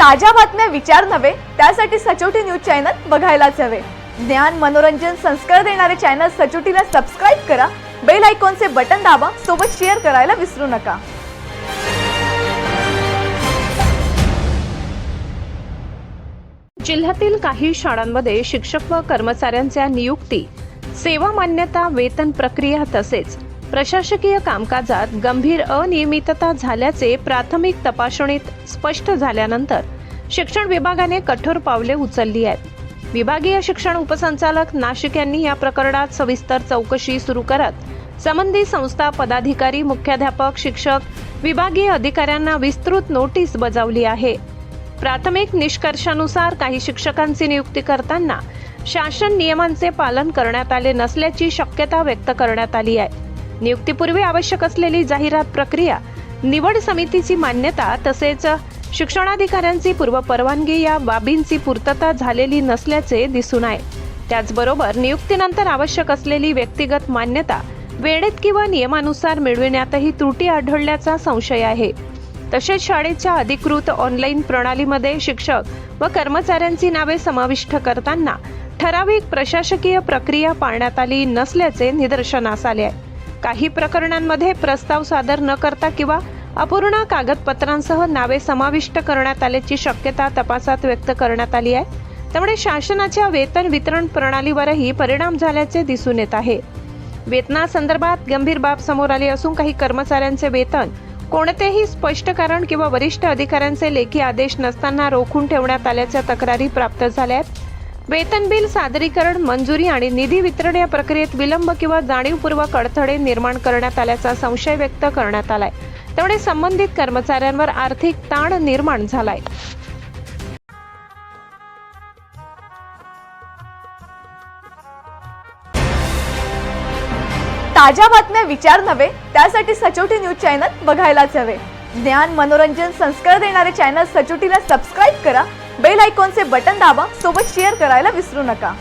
ताज्या बातम्या विचार नव्हे त्यासाठी सचोटी न्यूज चॅनल बघायलाच हवे। ज्ञान मनोरंजन संस्कार देणारे चॅनल सचोटीला सबस्क्राइब करा, बेल आयकॉनचे बटन दाबा, सोबत शेअर करायला विसरू नका। जिल्ह्यातील काही शाळांमध्ये शिक्षक व कर्मचाऱ्यांच्या नियुक्ती, सेवा मान्यता, वेतन प्रक्रिया तसेच प्रशासकीय कामकाजात गंभीर अनियमितता झाल्याचे प्राथमिक तपासणीत स्पष्ट झाल्यानंतर शिक्षण विभागाने कठोर पावले उचलली आहेत। विभागीय शिक्षण उपसंचालक नाशिक यांनी या प्रकरणात सविस्तर चौकशी सुरू करत संबंधित संस्था पदाधिकारी, मुख्याध्यापक, शिक्षक, विभागीय अधिकाऱ्यांना विस्तृत नोटीस बजावली आहे। प्राथमिक निष्कर्षानुसार काही शिक्षकांची नियुक्ती करताना शासन नियमांचे पालन करण्यात आले नसल्याची शक्यता व्यक्त करण्यात आली आहे। नियुक्तीपूर्वी आवश्यक असलेली जाहिरात प्रक्रिया, निवड समितीची मान्यता तसेच शिक्षणाधिकाऱ्यांची पूर्व परवानगी या बाबींची पूर्तता झालेली नसल्याचे दिसून आहे। त्याचबरोबर नियुक्तीनंतर आवश्यक असलेली व्यक्तिगत मान्यता वेळेत किंवा नियमानुसार मिळविण्यातही त्रुटी आढळल्याचा संशय आहे। तसेच शाळेच्या अधिकृत ऑनलाईन प्रणालीमध्ये शिक्षक व कर्मचाऱ्यांची नावे समाविष्ट करताना ठराविक प्रशासकीय प्रक्रिया पाळण्यात आली नसल्याचे निदर्शनास आले आहे। काही प्रकरणांमध्ये प्रस्ताव सादर न करता किंवा अपूर्ण कागदपत्रांसह नावे समाविष्ट करण्यात आल्याची शक्यता तपासात व्यक्त करण्यात आली आहे। त्यामुळे शासनाच्या वेतन वितरण प्रणालीवरही परिणाम झाल्याचे दिसून येत आहे। वेतनासंदर्भात गंभीर बाब समोर आली असून काही कर्मचाऱ्यांचे वेतन कोणतेही स्पष्ट कारण किंवा वरिष्ठ अधिकाऱ्यांचे लेखी आदेश नसताना रोखून ठेवण्यात आल्याच्या तक्रारी प्राप्त झाल्या आहेत। वेतन बिल सादरीकरण, मंजुरी आणि निधी वितरण या प्रक्रियेत विलंब किंवा जाणीवपूर्वक अडथळे निर्माण करण्यात आल्याचा संशय व्यक्त करण्यात आलाय। त्यामुळे संबंधित कर्मचाऱ्यांवर आर्थिक ताण निर्माण झालाय। ताज्या बातम्या विचार नव्हे त्यासाठी सचोटी न्यूज चॅनल बघायलाच हवे। ज्ञान मनोरंजन संस्कार देणारे चॅनल सचोटीला सबस्क्राइब करा, बेल आयकॉनचे बटन दाबा, सोबत शेअर करायला विसरू नका।